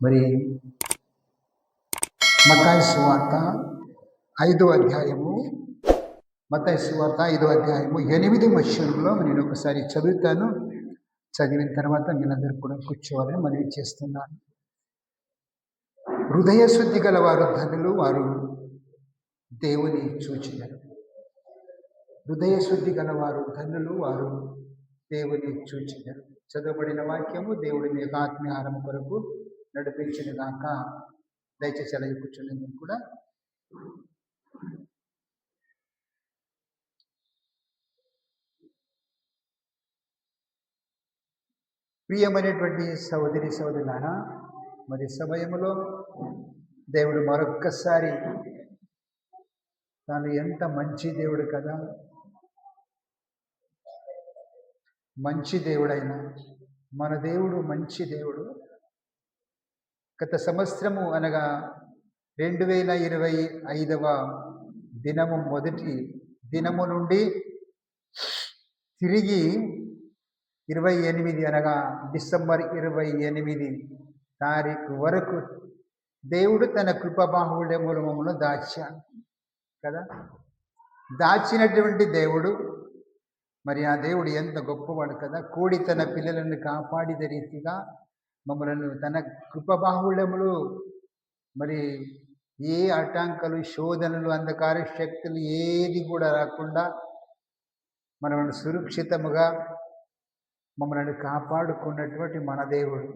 మరి మత్తయి సువార్త 5వ అధ్యాయము, మత్తయి సువార్త 5వ అధ్యాయము 8వ వచనంలో నేను ఒకసారి చదువుతాను. చదివిన తర్వాత మీరందరూ కూడా కూర్చోవాలని మనవి చేస్తున్నాను. హృదయ శుద్ధి గల వారు ధనులు, వారు దేవుని చూచెదరు. హృదయ శుద్ధి గల వారు ధనులు, వారు దేవుని చూచెదరు. చదవబడిన వాక్యము దేవుడి మీ ఆత్మీయాహారం కొరకు నడిపించిన దాకా దయచేసి అలాగే కూర్చోండి. కూడా ప్రియమైనటువంటి సహోదరి సహోదరులారా, మరి సమయంలో దేవుడు మరొక్కసారి తాను ఎంత మంచి దేవుడు కదా, మంచి దేవుడైన మన దేవుడు మంచి దేవుడు. గత సంవత్సరము అనగా 2025వ దినము మొదటి దినము నుండి తిరిగి 28 అనగా డిసెంబర్ 28 తారీఖు వరకు దేవుడు తన కృపాబాహుళ్యములను దాచాడు కదా. దాచినటువంటి దేవుడు, మరి ఆ దేవుడు ఎంత గొప్పవాడు కదా. కూడి తన పిల్లలను కాపాడిన రీతిగా మమ్మలను తన కృపబాహుళ్యములు, మరి ఏ ఆటంకాలు, శోధనలు, అంధకార శక్తులు ఏది కూడా రాకుండా మనల్ని సురక్షితముగా మమ్మల్ని కాపాడుకున్నటువంటి మన దేవుడు.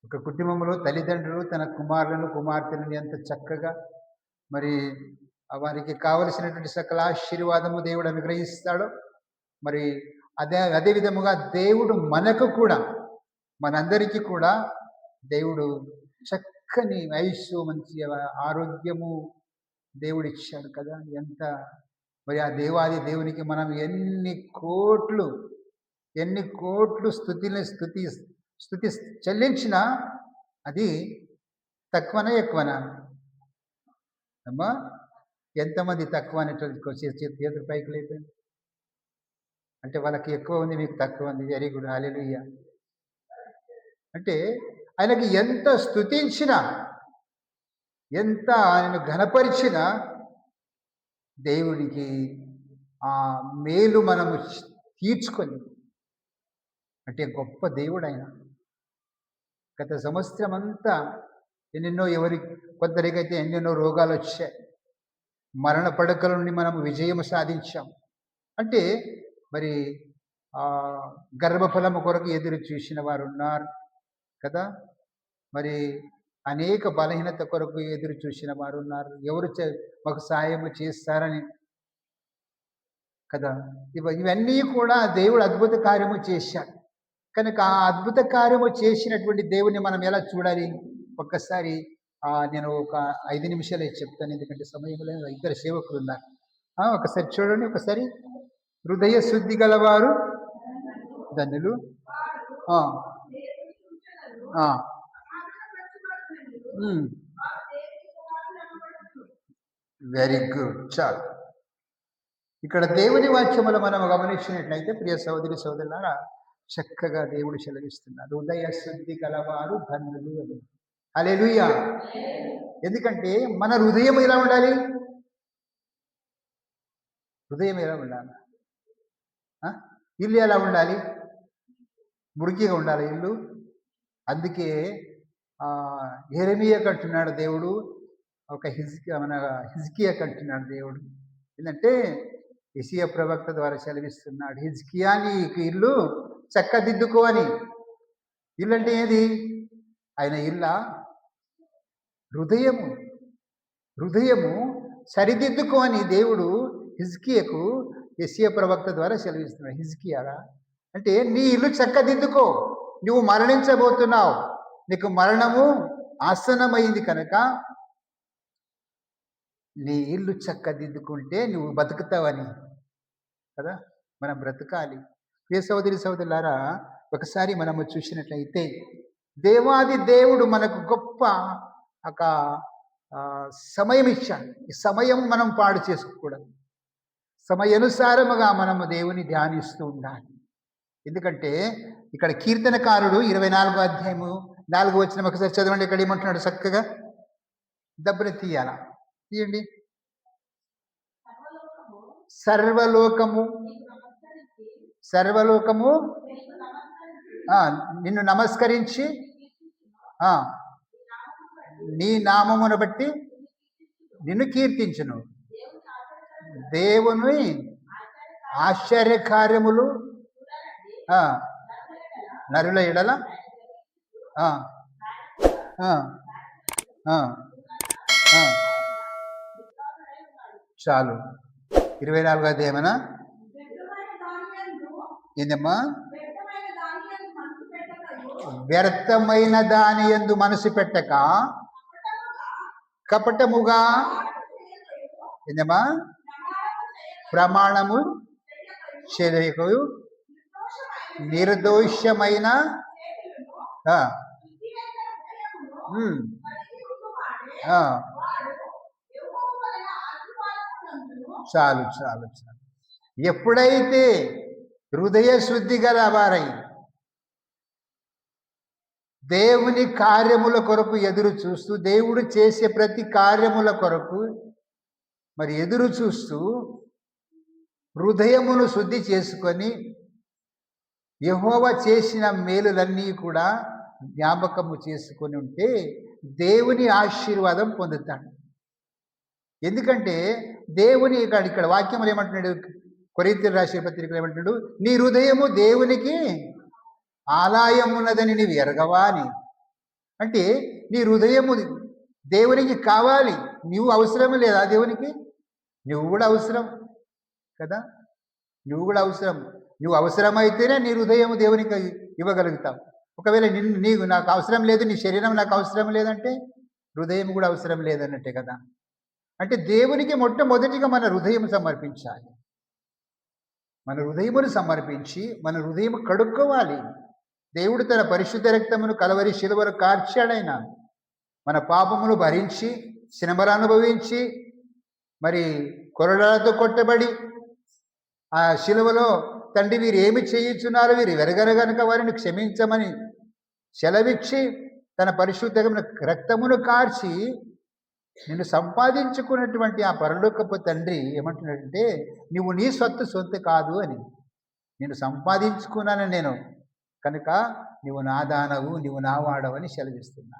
ఒక కుటుంబంలో తల్లిదండ్రులు తన కుమారులను కుమార్తెలను ఎంత చక్కగా మరి వారికి కావలసినటువంటి సకల ఆశీర్వాదము దేవుడు అనుగ్రహిస్తాడో, మరి అదే విధముగా దేవుడు మనకు కూడా, మనందరికీ కూడా దేవుడు చక్కని వయస్సు, మంచి ఆరోగ్యము దేవుడు ఇచ్చాడు కదా. ఎంత మరి ఆ దేవాది దేవునికి మనం ఎన్ని కోట్లు స్తుతి చెల్లించినా అది తక్కువనా ఎక్కువనా అమ్మా? ఎంతమంది తక్కువ అనేటువంటి చేతులు పైకి లేపండి. అంటే వాళ్ళకి ఎక్కువ ఉంది, మీకు తక్కువ ఉంది. వెరీ గుడ్, హల్లెలూయా. అంటే ఆయనకి ఎంత స్తుతించినా, ఎంత ఆయన ఘనపరిచినా దేవుడికి ఆ మేలు మనము తీర్చుకొని, అంటే గొప్ప దేవుడు ఆయన. గత సంవత్సరం అంతా ఎన్నెన్నో కొందరికైతే ఎన్నెన్నో రోగాలు వచ్చాయి. మరణ పడకల నుండి మనం విజయం సాధించాం. అంటే మరి గర్భఫలము కొరకు ఎదురు చూసిన వారు ఉన్నారు కదా. మరి అనేక బలహీనత కొరకు ఎదురు చూసిన వారు ఉన్నారు. ఎవరు మాకు సహాయము చేస్తారని కదా. ఇవన్నీ కూడా దేవుడు అద్భుత కార్యము చేశాడు. కనుక ఆ అద్భుత కార్యము చేసినటువంటి దేవుని మనం ఎలా చూడాలి? ఒక్కసారి నేను ఒక 5 నిమిషాలే చెప్తాను, ఎందుకంటే సమయంలో ఇద్దరు సేవకులు ఉన్నారు. ఒకసారి చూడండి. ఒకసారి హృదయ శుద్ధి గలవారు ధన్యులు. Very good. చాలు. ఇక్కడ దేవుని వాక్యములు మనం గమనించినట్లయితే ప్రియ సహోదరి సహోదరులారా, చక్కగా దేవుడు సెలవిస్తున్నాడు, హృదయ శుద్ధి గలవారు ధన్యులు అని. హల్లెలూయా. ఎందుకంటే మన హృదయం ఎలా ఉండాలి? హృదయం ఎలా ఉండాలి? ఇల్లు ఎలా ఉండాలి? మురికిగా ఉండాలి ఇల్లు. అందుకే యెరెమీయా కంటున్నాడు దేవుడు, ఒక హిజ్కియా కంటున్నాడు దేవుడు. ఏంటంటే యెషయా ప్రవక్త ద్వారా సెలవిస్తున్నాడు, హిజ్కియా నీకు ఇల్లు చక్కదిద్దుకో అని. ఇల్లు అంటే ఏది? ఆయన ఇల్లా? హృదయము సరిదిద్దుకో అని దేవుడు హిజ్కియాకు యెషయా ప్రవక్త ద్వారా సెలవిస్తున్నాడు. హిజ్కియాగా అంటే నీ ఇల్లు చక్కదిద్దుకో, నువ్వు మరణించబోతున్నావు, నీకు మరణము ఆసన్నమైంది కనుక నీ ఇల్లు చక్కదిద్దుకుంటే నువ్వు బతుకుతావని కదా. మనం బ్రతకాలి. ప్రియ సహోదరి సహోదరులారా, ఒకసారి మనము చూసినట్లయితే దేవాది దేవుడు మనకు గొప్ప ఒక సమయం ఇచ్చాడు. ఈ సమయం మనం పాడు చేసుకోకూడదు. సమయానుసారముగా మనము దేవుని ధ్యానిస్తూ ఉండాలి. ఎందుకంటే ఇక్కడ కీర్తనకారుడు 24వ అధ్యాయము 4వ వచనం ఒకసారి చదవండి. ఇక్కడ ఏమంటున్నాడు చక్కగా, దబ్బున తీయాల, తీయండి. సర్వలోకము సర్వలోకము నిన్ను నమస్కరించి నీ నామమును బట్టి నిన్ను కీర్తించును. దేవుని ఆశ్చర్యకార్యములు నరుల ఎడల చాలు. 24వ అధ్యాయమనా ఏందమ్మా? వ్యర్థమైన దాని యందు మనసు పెట్టక కపటముగా ఏందమ్మా ప్రమాణము చేయకు నిర్దోషమైన చాలు చాలు చాలు. ఎప్పుడైతే హృదయ శుద్ధి గల వారై దేవుని కార్యముల కొరకు ఎదురు చూస్తూ, దేవుడు చేసే ప్రతి కార్యముల కొరకు మరి ఎదురు చూస్తూ హృదయమును శుద్ధి చేసుకొని యెహోవా చేసిన మేలులన్నీ కూడా జ్ఞాపకము చేసుకొని ఉంటే దేవుని ఆశీర్వాదం పొందుతాడు. ఎందుకంటే దేవుని ఇక్కడ వాక్యములు ఏమంటున్నాడు, కొరింథీయులకు రాసిన పత్రికలు ఏమంటున్నాడు, నీ హృదయము దేవునికి ఆలయం ఉన్నదని నీవు ఎరగవా అని. అంటే నీ హృదయము దేవునికి కావాలి. నువ్వు అవసరం లేదా దేవునికి? నువ్వు కూడా అవసరం కదా, నువ్వు కూడా అవసరం. నువ్వు అవసరమైతేనే నీ హృదయం దేవునికి ఇవ్వగలుగుతావు. ఒకవేళ నీకు నాకు అవసరం లేదు, నీ శరీరం నాకు అవసరం లేదంటే హృదయం కూడా అవసరం లేదన్నట్టే కదా. అంటే దేవునికి మొట్టమొదటిగా మన హృదయం సమర్పించాలి. మన హృదయమును సమర్పించి మన హృదయం కడుక్కోవాలి. దేవుడు తన పరిశుద్ధ రక్తమును కలవరి శిలువను కార్చాడైన మన పాపమును భరించి శ్రమలు అనుభవించి మరి కొరడాలతో కొట్టబడి ఆ శిలువలో తండ్రి వీరు ఏమి చేయుచున్నారు, వీరు వెరగరు గనుక వారిని క్షమించమని సెలవిచ్చి తన పరిశుద్ధమైన రక్తమును కార్చి నిన్ను సంపాదించుకున్నటువంటి ఆ పరలోకపు తండ్రి ఏమంటున్నాడంటే, నువ్వు నీ సొంత కాదు అని, నేను సంపాదించుకున్నాను నేను కనుక నువ్వు నా దానవు, నువ్వు నా వాడవని సెలవిస్తున్నా.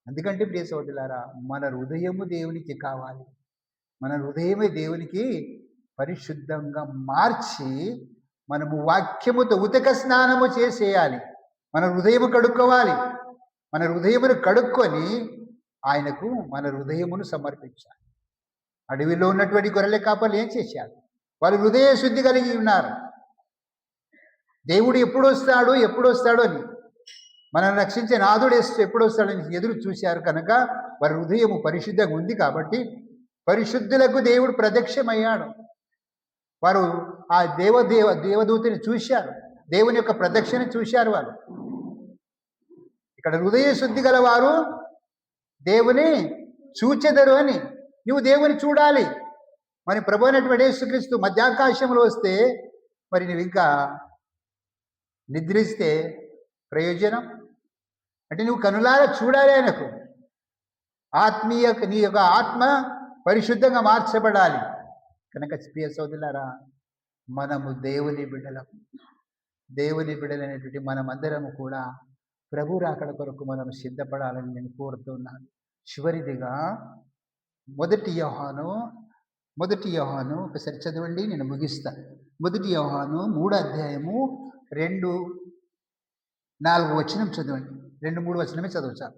ఎందుకంటే ప్రియ సోదరులారా, మన హృదయము దేవునికి కావాలి. మన హృదయమే దేవునికి పరిశుద్ధంగా మార్చి మనము వాక్యముతో ఉతక స్నానము చేసేయాలి. మన హృదయము కడుక్కోవాలి. మన హృదయమును కడుక్కొని ఆయనకు మన హృదయమును సమర్పించాలి. అడవిలో ఉన్నటువంటి గొర్రెల కాపర్లు ఏం చేశారు? వాళ్ళు హృదయ శుద్ధి కలిగి ఉన్నారు. దేవుడు ఎప్పుడు వస్తాడు అని, మనల్ని రక్షించే నాథుడు ఎప్పుడు వస్తాడని ఎదురు చూశారు. కనుక వారి హృదయము పరిశుద్ధంగా ఉంది కాబట్టి పరిశుద్ధులకు దేవుడు ప్రత్యక్షమయ్యాడు. వారు ఆ దేవదూతని చూశారు, దేవుని యొక్క ప్రత్యక్షని చూశారు. వాళ్ళు ఇక్కడ హృదయ శుద్ధి గల వారు దేవుని చూచెదరు అని. నువ్వు దేవుని చూడాలి. మరి ప్రభు అయినటువంటి యేసుక్రీస్తు మధ్యాకాశంలో వస్తే మరి నువ్వు ఇంకా నిద్రిస్తే ప్రయోజనం అంటే నువ్వు కనులారా చూడాలి ఆయనకు. నీ యొక్క ఆత్మ పరిశుద్ధంగా మార్చబడాలి. కనుక ప్రియ సోదరులారా, మనము దేవుని బిడ్డలైనటువంటి మనమందరము కూడా ప్రభు రాకడ కొరకు మనం సిద్ధపడాలని నేను కోరుతున్నాను. చివరిదిగా మొదటి యోహాను ఒకసారి చదవండి, నేను ముగిస్తాను. మొదటి యోహాను 3వ అధ్యాయము 2-4 వచనం చదవండి. 2-3 వచనమే చదవచాలి.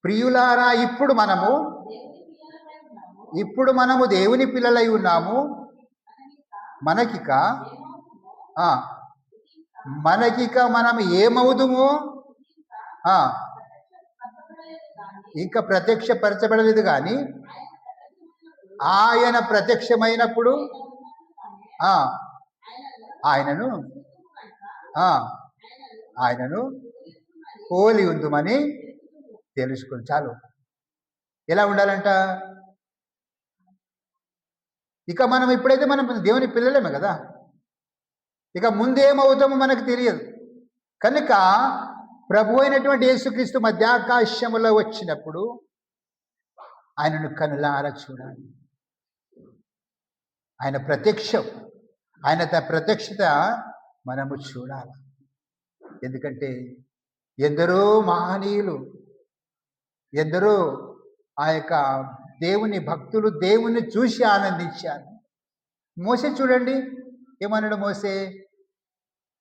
ప్రియులారా, ఇప్పుడు మనము దేవుని పిల్లలై ఉన్నాము. మనకిక మనం ఏమవుదుమో ఇంకా ప్రత్యక్షపరచబడలేదు, కానీ ఆయన ప్రత్యక్షమైనప్పుడు ఆయనను పోలి ఉందుమని తెలుసుకుని. చాలు. ఎలా ఉండాలంట? ఇక మనం ఇప్పుడైతే మనం దేవుని పిల్లలేమే కదా, ఇక ముందేమవుతామో మనకు తెలియదు. కనుక ప్రభు అయినటువంటి యేసుక్రీస్తు మధ్యాకాశములో వచ్చినప్పుడు ఆయనను కనులారా చూడాలి. ఆయన ప్రత్యక్షం, ఆయన ప్రత్యక్షత మనము చూడాలి. ఎందుకంటే ఎందరో మహనీయులు, ఎందరో ఆ యొక్క దేవుని భక్తులు దేవుని చూసి ఆనందించారు. మోసే చూడండి, ఏమన్నాడు మోసే?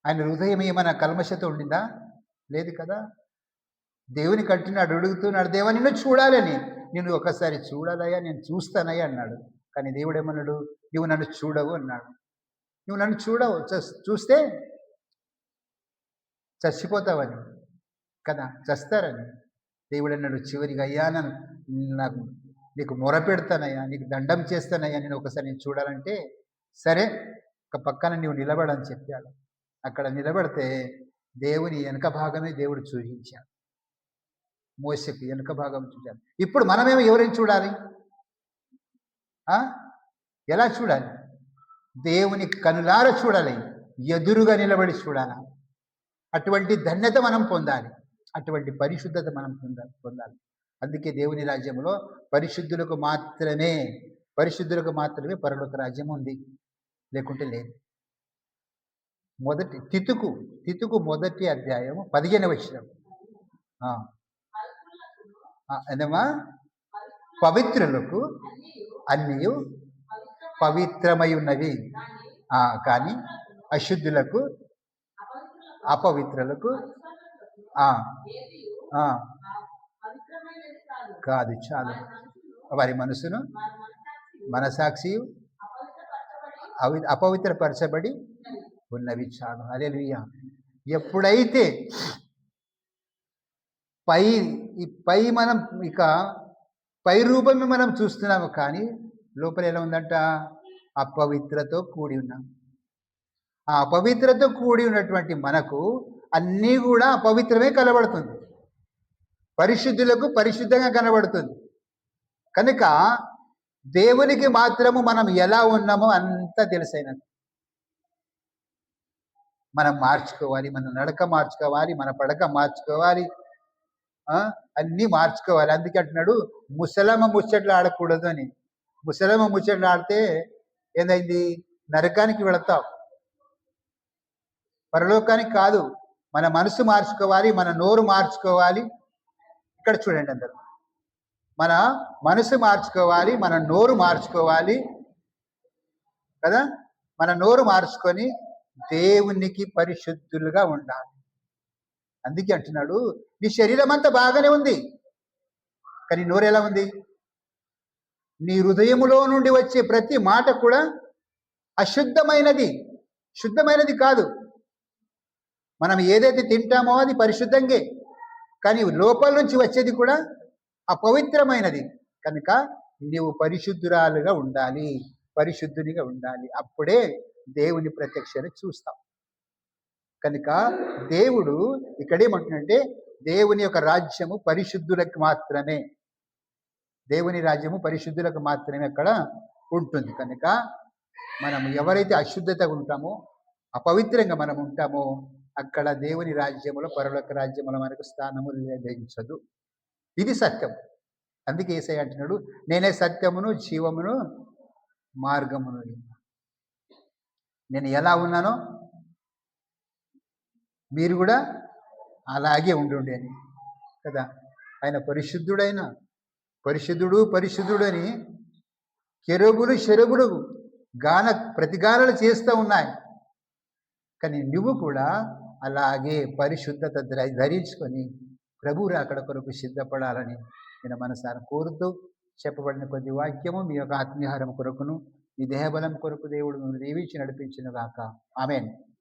ఆయన హృదయం ఏమైనా కల్మషతో ఉండిందా? లేదు కదా. దేవుని కట్టినాడు, అడుగుతున్నాడు, దేవా నిన్ను చూడాలని, నేను ఒకసారి చూడాలయ్యా, నేను చూస్తానయ్యా అన్నాడు. కానీ దేవుడు ఏమన్నాడు? నువ్వు నన్ను చూడవు అన్నాడు. నువ్వు నన్ను చూడవు, చూస్తే చచ్చిపోతావని కదా, చస్తారని. దేవుడు అన్నాడు చివరిగా, అయ్యా నాకు నీకు మొర పెడతానయ్యా, నీకు దండం చేస్తానయ్యా, నేను ఒకసారి నేను చూడాలంటే, సరే ఒక పక్కన నీవు నిలబడని చెప్పాడు. అక్కడ నిలబడితే దేవుని వెనక భాగమే దేవుడు చూపించాడు. మోసకి వెనక భాగం చూశాడు. ఇప్పుడు మనమేమో ఎవరిని చూడాలి? ఎలా చూడాలి? దేవుని కనులార చూడాలి, ఎదురుగా నిలబడి చూడాలి. అటువంటి ధన్యత మనం పొందాలి, అటువంటి పరిశుద్ధత మనం పొందాలి. అందుకే దేవుని రాజ్యంలో పరిశుద్ధులకు మాత్రమే పరలోక రాజ్యం ఉంది, లేకుంటే లేదు. తితుకు మొదటి అధ్యాయము 15వ వచనం. అదేమా, పవిత్రులకు అన్నీ పవిత్రమై ఉన్నవి, కానీ అశుద్ధులకు అపవిత్రులకు కాదు. చాలు, వారి మనసును మనసాక్షి అపవిత్రపరచబడి ఉన్నవి చాలు. హల్లెలూయా. ఎప్పుడైతే పై మనం ఇక పై రూపమే మనం చూస్తున్నాము, కానీ లోపల ఎలా ఉందంట? అపవిత్రతో కూడి ఉన్నాం. ఆ అపవిత్రతో కూడి ఉన్నటువంటి మనకు అన్నీ కూడా అపవిత్రమే కనబడుతుంది, పరిశుద్ధులకు పరిశుద్ధంగా కనబడుతుంది. కనుక దేవునికి మాత్రము మనం ఎలా ఉన్నామో అంతా తెలిసైనది. మనం మార్చుకోవాలి, మన నడక మార్చుకోవాలి, మన పడక మార్చుకోవాలి, అన్నీ మార్చుకోవాలి. అందుకే అంటున్నాడు, ముసలమ్మ ముచ్చట్లు ఆడకూడదు అని. ముసలమ్మ ముచ్చట్లు ఆడితే ఏదైంది? నరకానికి వెళతావు, పరలోకానికి కాదు. మన మనసు మార్చుకోవాలి, మన నోరు మార్చుకోవాలి. ఇక్కడ చూడండి అందరూ, మన మనసు మార్చుకోవాలి, మన నోరు మార్చుకోవాలి కదా. మన నోరు మార్చుకొని దేవునికి పరిశుద్ధులుగా ఉండాలి. అందుకే అంటున్నాడు, నీ శరీరం అంతా బాగానే ఉంది, కానీ నోరు ఎలా ఉంది? నీ హృదయములో నుండి వచ్చే ప్రతి మాట కూడా అశుద్ధమైనది, శుద్ధమైనది కాదు. మనం ఏదైతే తింటామో అది పరిశుద్ధంగా, కానీ లోపల నుంచి వచ్చేది కూడా అపవిత్రమైనది. కనుక నీవు పరిశుద్ధురాలుగా ఉండాలి, పరిశుద్ధునిగా ఉండాలి. అప్పుడే దేవుని ప్రత్యక్షను చూస్తాం. కనుక దేవుడు ఇక్కడేమంటున్నాడంటే, దేవుని యొక్క రాజ్యము పరిశుద్ధులకు మాత్రమే, దేవుని రాజ్యము పరిశుద్ధులకు మాత్రమే అక్కడ ఉంటుంది. కనుక మనం ఎవరైతే అశుద్ధతగా ఉంటామో, అపవిత్రంగా మనం ఉంటామో, అక్కడ దేవుని రాజ్యములో, పరలోక రాజ్యములో మనకు స్థానము లభించదు. ఇది సత్యం. అందుకే యేసయ్య అంటున్నాడు, నేనే సత్యమును జీవమును మార్గమును. నేను ఎలా ఉన్నానో మీరు కూడా అలాగే ఉండండి అని కదా. ఆయన పరిశుద్ధుడు అని కెరూబులు శరబులు ప్రతిగానాలు చేస్తూ ఉన్నాయి. కానీ నువ్వు కూడా అలాగే పరిశుద్ధత ధరించుకొని ప్రభు రాకడ కొరకు సిద్ధపడాలని నేను మనసారా కోరుతూ, చెప్పబడిన కొద్ది వాక్యము మీ యొక్క ఆత్మీయహారం కొరకును, మీ దేహబలం కొరకు దేవుడు దీవించి నడిపించిన గాక. ఆమేన్.